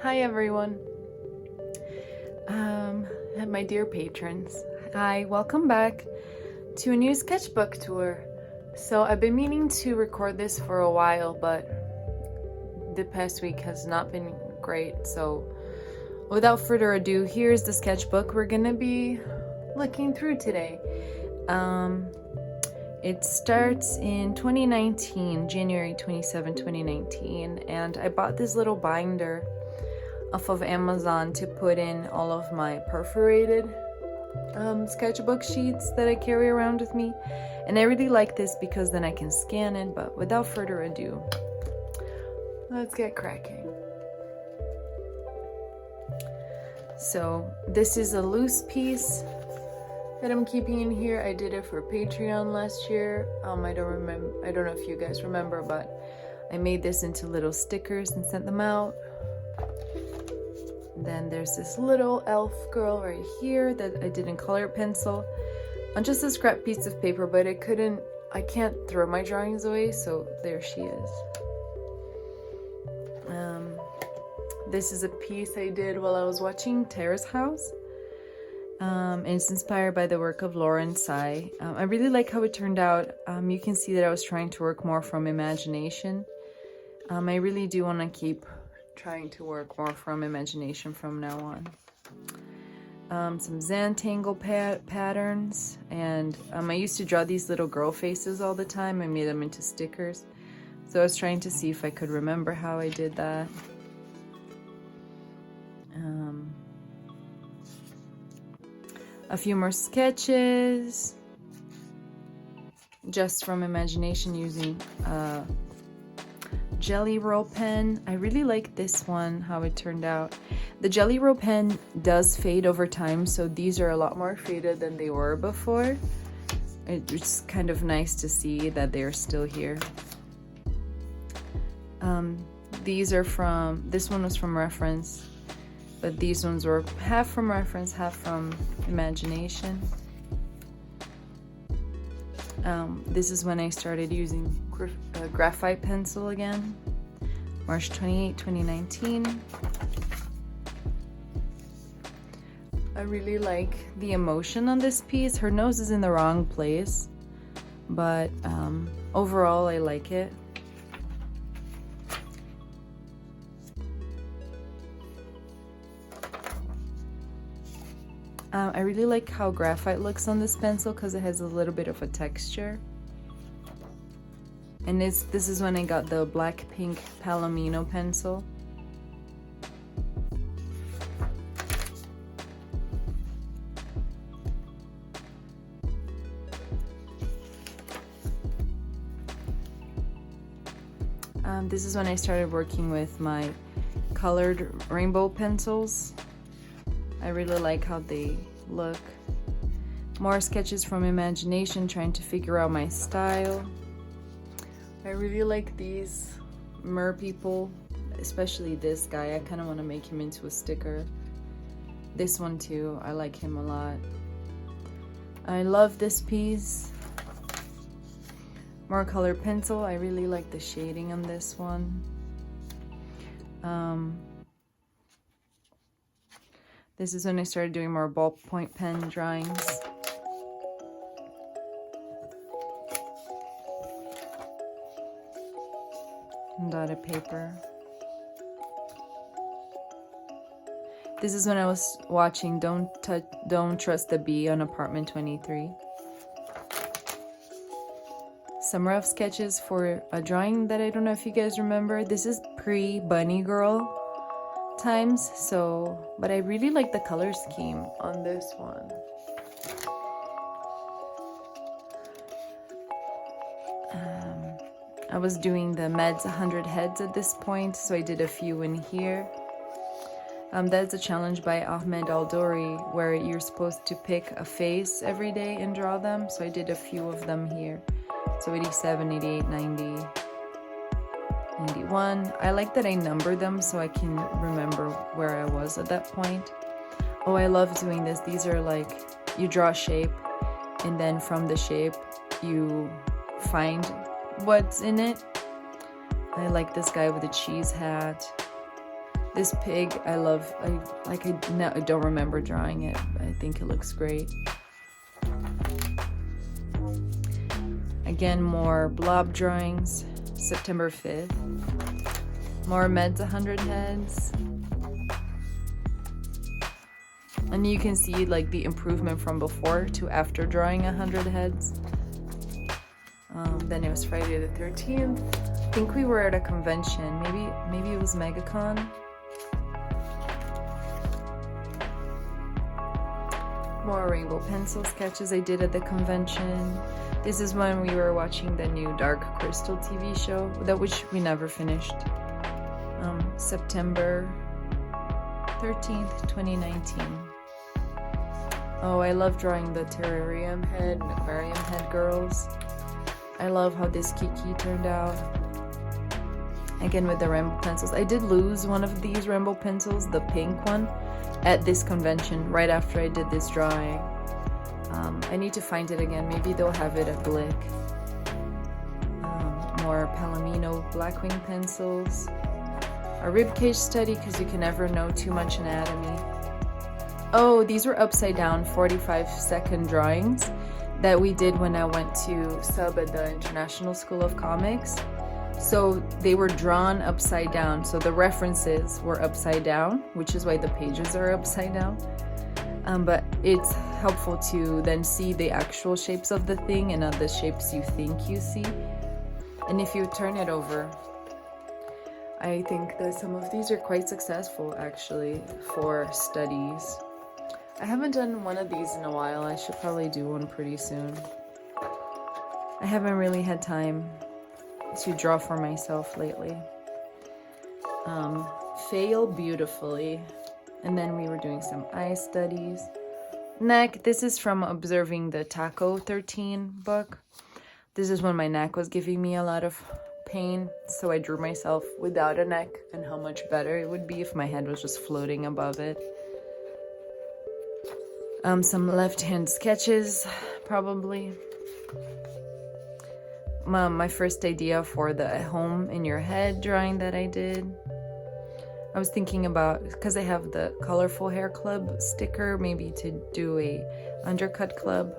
Hi everyone. And my dear patrons. Hi, welcome back to a new sketchbook tour. So I've been meaning to record this for a while, but the past week has not been great. So without further ado, here's the sketchbook we're gonna be looking through today. It starts in 2019, January 27, 2019, and I bought this little binder off of Amazon to put in all of my perforated sketchbook sheets that I carry around with me. And I really like this because then I can scan it, but without further ado, let's get cracking. So this is a loose piece that I'm keeping in here. I did it for Patreon last year. I don't know if you guys remember, but I made this into little stickers and sent them out. Then there's this little elf girl right here that I did in colored pencil on just a scrap piece of paper, but I can't throw my drawings away, so there she is. This is a piece I did while I was watching Terrace House. And it's inspired by the work of Lauren Tsai. I really like how it turned out. You can see that I was trying to work more from imagination. I really do want to keep trying to work more from imagination from now on. Some Zentangle patterns, and I used to draw these little girl faces all the time. I made them into stickers, so I was trying to see if I could remember how I did that. A few more sketches just from imagination using Jelly Roll pen. I really like this one, how it turned out. The Jelly Roll pen does fade over time, so these are a lot more faded than they were before. It's kind of nice to see that they're still here. This one was from reference, but these ones were half from reference, half from imagination. This is when I started using graphite pencil again, March 28, 2019. I really like the emotion on this piece. Her nose is in the wrong place, but overall I like it. I really like how graphite looks on this pencil because it has a little bit of a texture. And this is when I got the black pink Palomino pencil. This is when I started working with my colored rainbow pencils. I really like how they look. More sketches from imagination, trying to figure out my style. I really like these mer people, especially this guy. I kind of want to make him into a sticker. This one too, I like him a lot. I love this piece. More colored pencil. I really like the shading on this one. This is when I started doing more ballpoint pen drawings. And dotted paper. This is when I was watching Don't Trust the Bee on Apartment 23. Some rough sketches for a drawing that I don't know if you guys remember. This is pre-Bunny Girl times, but I really like the color scheme on this one. I was doing the Meds 100 Heads at this point, so I did a few in here. That's a challenge by Ahmed Al-Douri where you're supposed to pick a face every day and draw them, so I did a few of them here. So 87, 88, 90, 91. I like that I number them so I can remember where I was at that point. Oh, I love doing this. These are like, you draw a shape and then from the shape you find what's in it. I like this guy with a cheese hat. This pig, I love. I don't remember drawing it. I think it looks great. Again, more blob drawings. September 5th. More Meds 100 heads. And you can see like the improvement from before to after drawing 100 heads. Then it was Friday the 13th. I think we were at a convention. Maybe it was MegaCon. More rainbow pencil sketches I did at the convention. This is when we were watching the new Dark Crystal TV show, which we never finished. September 13th, 2019. Oh, I love drawing the terrarium head and aquarium head girls. I love how this Kiki turned out. Again with the rainbow pencils. I did lose one of these rainbow pencils, the pink one, at this convention right after I did this drawing. I need to find it again. Maybe they'll have it at Blick. More Palomino Blackwing pencils. A ribcage study because you can never know too much anatomy. Oh, these were upside down 45-second drawings that we did when I went to sub at the International School of Comics. So they were drawn upside down. So the references were upside down, which is why the pages are upside down. But it's helpful to then see the actual shapes of the thing and not the shapes you think you see. And if you turn it over, I think that some of these are quite successful actually for studies. I haven't done one of these in a while. I should probably do one pretty soon. I haven't really had time to draw for myself lately. Fail beautifully. And then we were doing some eye studies. Neck, this is from observing the Taco 13 book. This is when my neck was giving me a lot of pain, so I drew myself without a neck and how much better it would be if my head was just floating above it. Some left-hand sketches, probably. My first idea for the home in your head drawing that I did. I was thinking about, because I have the colorful hair club sticker, maybe to do a undercut club.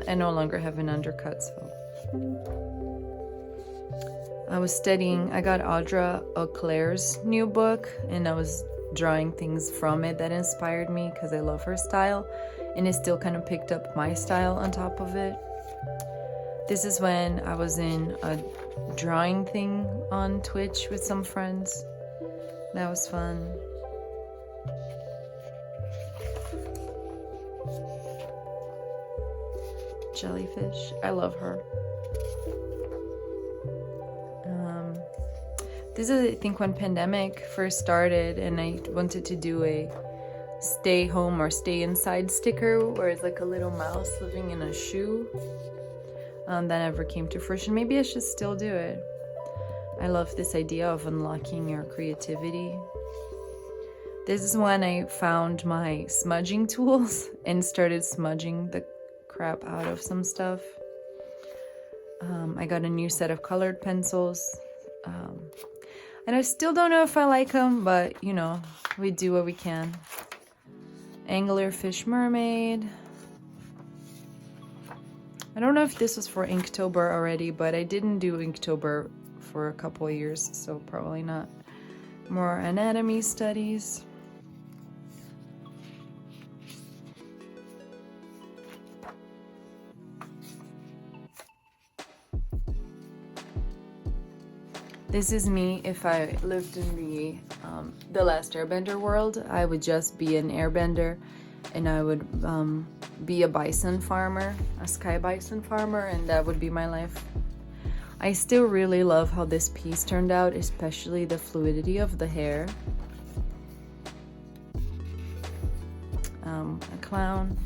I no longer have an undercut, so. I was studying, I got Audra Auclair's new book, and I was drawing things from it that inspired me because I love her style, and it still kind of picked up my style on top of it. This is when I was in a drawing thing on Twitch with some friends. That was fun. Jellyfish, I love her. This is, I think, when pandemic first started and I wanted to do a stay home or stay inside sticker where it's like a little mouse living in a shoe. That never came to fruition. Maybe I should still do it. I love this idea of unlocking your creativity. This is when I found my smudging tools and started smudging the crap out of some stuff. I got a new set of colored pencils. And I still don't know if I like them, but you know, we do what we can. Anglerfish mermaid. I don't know if this was for Inktober already, but I didn't do Inktober for a couple of years, so probably not. More anatomy studies. This is me if I lived in the last Airbender world. I would just be an airbender, and I would be a bison farmer, a sky bison farmer, and that would be my life. I still really love how this piece turned out, especially the fluidity of the hair. A clown.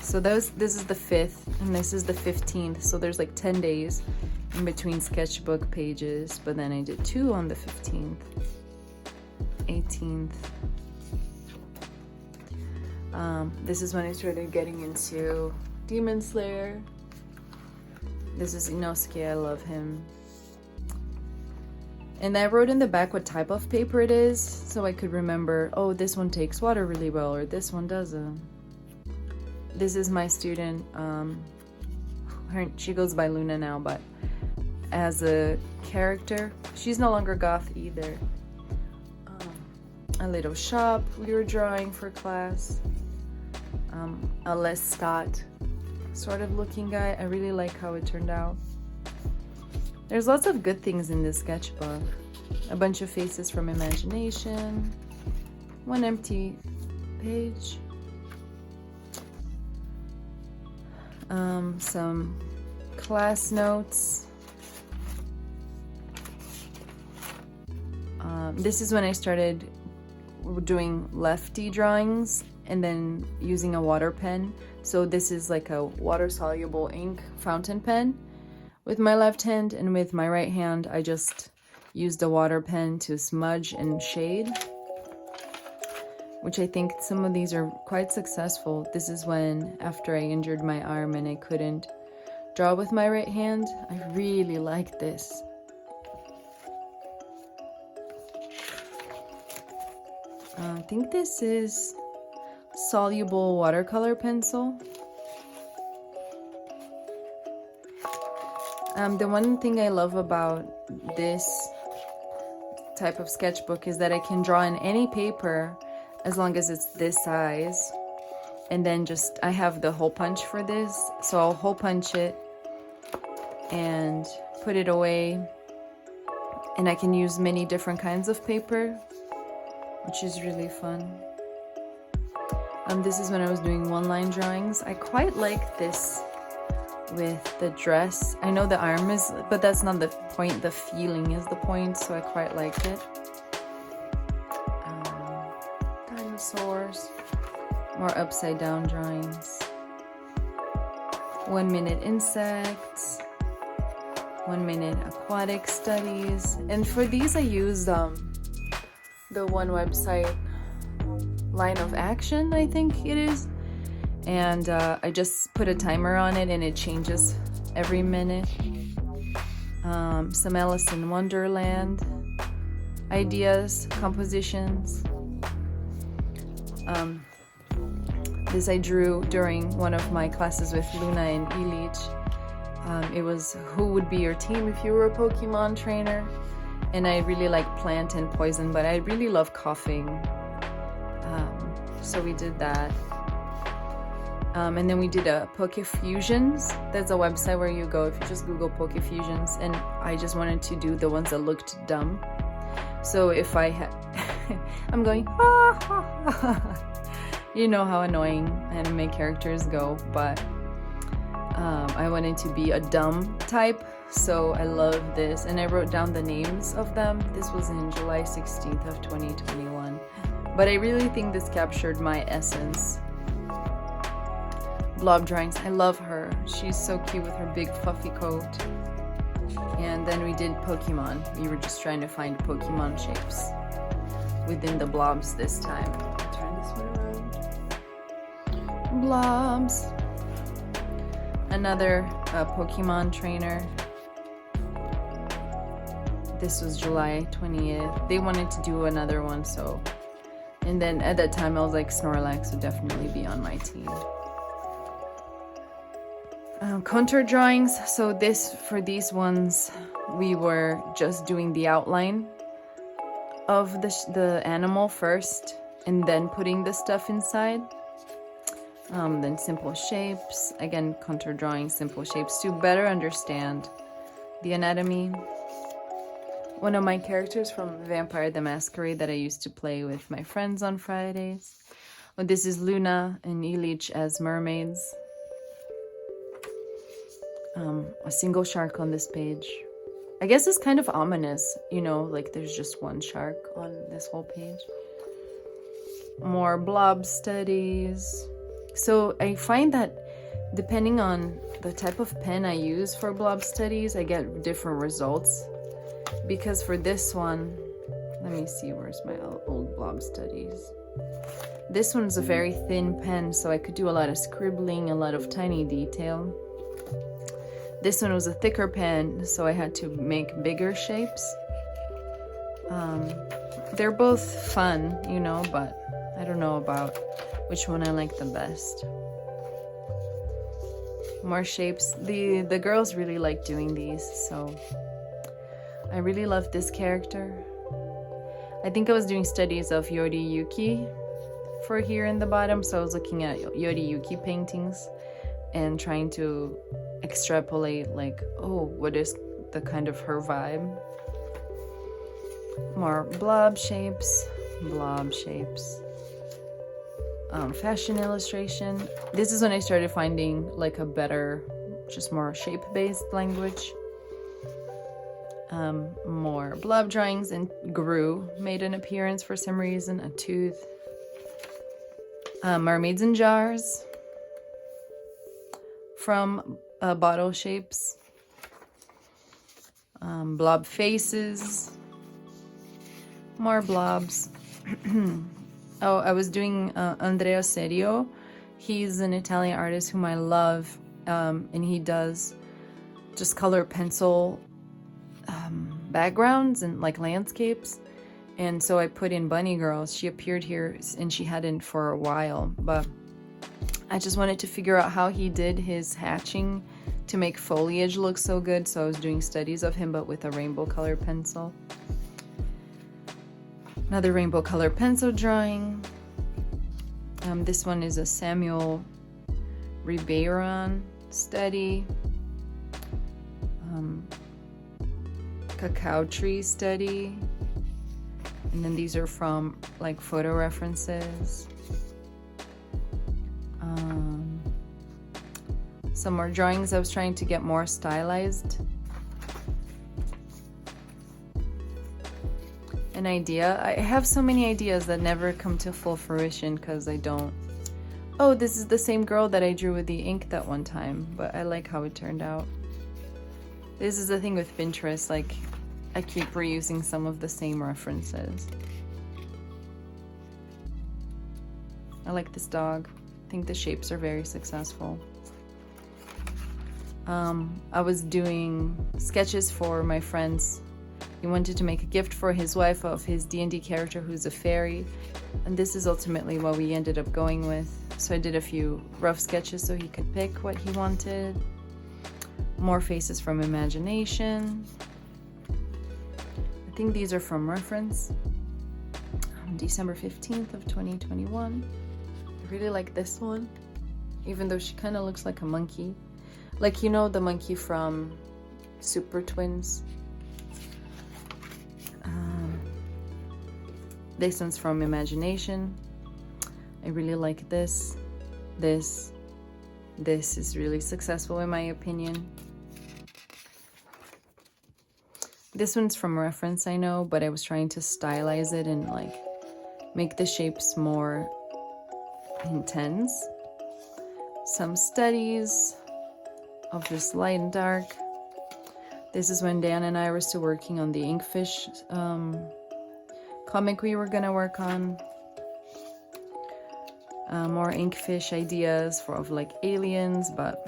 So this is the 5th and this is the 15th, so there's like 10 days in between sketchbook pages, but then I did 2 on the 15th, 18th. This is when I started getting into Demon Slayer. This is Inosuke, I love him. And I wrote in the back what type of paper it is, so I could remember, oh, this one takes water really well, or this one doesn't. This is my student. She goes by Luna now, but as a character, she's no longer goth either. A little shop we were drawing for class. A Lestat sort of looking guy. I really like how it turned out. There's lots of good things in this sketchbook. A bunch of faces from imagination. One empty page. Some class notes. This is when I started doing lefty drawings and then using a water pen. So this is like a water-soluble ink fountain pen with my left hand, and with my right hand I just used the water pen to smudge and shade, which I think some of these are quite successful. This is when, after I injured my arm and I couldn't draw with my right hand, I really like this. I think this is soluble watercolor pencil. The one thing I love about this type of sketchbook is that I can draw in any paper as long as it's this size. And then just, I have the hole punch for this, so I'll hole punch it and put it away. And I can use many different kinds of paper, which is really fun. This is when I was doing one-line drawings. I quite like this with the dress. I know the arm is, but that's not the point. The feeling is the point, so I quite like it. Dinosaurs. More upside-down drawings. 1 minute insects. 1 minute aquatic studies. And for these I used the one website, Line of Action, I think it is. And I just put a timer on it and it changes every minute. Some Alice in Wonderland ideas, compositions. This I drew during one of my classes with Luna and Illich. It was who would be your team if you were a Pokemon trainer. And I really like plant and poison, but I really love coughing. So we did that. And then we did a Pokefusions. That's a website where you go if you just Google Pokefusions. And I just wanted to do the ones that looked dumb. So if I had... I'm going... You know how annoying anime characters go, but I wanted to be a dumb type. So I love this. And I wrote down the names of them. This was in July 16th of 2021. But I really think this captured my essence. Blob drawings. I love her. She's so cute with her big fluffy coat. And then we did Pokemon. We were just trying to find Pokemon shapes within the blobs this time. I'll turn this one around. Blobs. Another Pokemon trainer. This was July 20th. They wanted to do another one, so... And then at that time I was like, Snorlax would definitely be on my team. Contour drawings. So for these ones, we were just doing the outline of the animal first, and then putting the stuff inside. Then simple shapes. Again, contour drawings, simple shapes to better understand the anatomy. One of my characters from Vampire the Masquerade that I used to play with my friends on Fridays. Oh, this is Luna and Illich as mermaids. A single shark on this page. I guess it's kind of ominous, you know, like there's just one shark on this whole page. More blob studies. So I find that depending on the type of pen I use for blob studies, I get different results. Because for this one, let me see, where's my old blob studies? This one's a very thin pen, so I could do a lot of scribbling, a lot of tiny detail. This one was a thicker pen, so I had to make bigger shapes. They're both fun, you know, but I don't know about which one I like the best. More shapes. The girls really like doing these, so I really love this character. I think I was doing studies of Yoriyuki for here in the bottom, so I was looking at Yoriyuki paintings and trying to extrapolate, like, oh, what is the kind of her vibe. More blob shapes. Fashion illustration. This is when I started finding like a better, just more shape-based language. More blob drawings, and Gru made an appearance for some reason, a tooth. Mermaids in jars from bottle shapes. Blob faces. More blobs. Oh, I was doing Andrea Serio. He's an Italian artist whom I love, and he does just color pencil backgrounds and like landscapes. And so I put in Bunny Girl. She appeared here and she hadn't for a while, but I just wanted to figure out how he did his hatching to make foliage look so good. So I was doing studies of him, but with a rainbow color pencil. Another rainbow color pencil drawing. This one is a Samuel Ribeiro study. Cacao tree study. And then these are from like photo references. Some more drawings. I was trying to get more stylized. An idea. I have so many ideas that never come to full fruition because I don't. Oh, this is the same girl that I drew with the ink that one time, but I like how it turned out. This is the thing with Pinterest, like I keep reusing some of the same references. I like this dog. I think the shapes are very successful. I was doing sketches for my friends. He wanted to make a gift for his wife of his D&D character who's a fairy, and this is ultimately what we ended up going with. So I did a few rough sketches so he could pick what he wanted. More faces from imagination. I think these are from reference. December 15th of 2021. I really like this one, even though she kind of looks like a monkey. Like, you know, the monkey from Super Twins. This one's from imagination. I really like this. This is really successful in my opinion. This one's from reference, I know, but I was trying to stylize it and like make the shapes more intense. Some studies of just light and dark. This is when Dan and I were still working on the Inkfish comic we were gonna work on. More Inkfish ideas of like aliens, but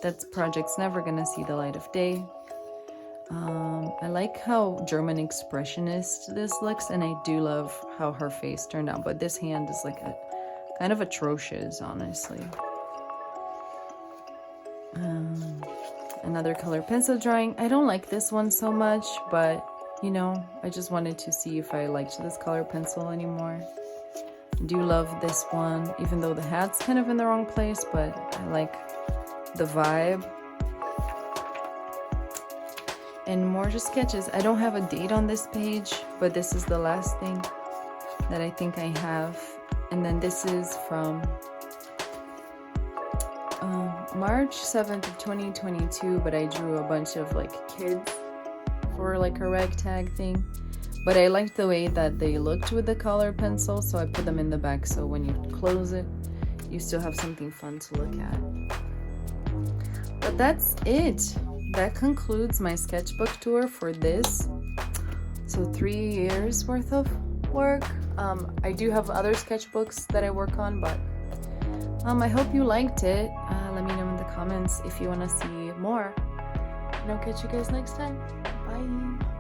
that project's never gonna see the light of day. I like how German expressionist this looks, and I do love how her face turned out, but this hand is like kind of atrocious, honestly. Another color pencil drawing. I don't like this one so much, but you know, I just wanted to see if I liked this color pencil anymore. I do love this one, even though the hat's kind of in the wrong place, but I like the vibe. And more just sketches. I don't have a date on this page, but this is the last thing that I think I have. And then this is from March 7th of 2022, but I drew a bunch of like kids for like a ragtag thing. But I liked the way that they looked with the color pencil, so I put them in the back so when you close it, you still have something fun to look at. But that's it. That concludes my sketchbook tour for this. So 3 years worth of work. I do have other sketchbooks that I work on, but I hope you liked it. Let me know in the in the comments if you want to see more. And I'll catch you guys next time. Bye!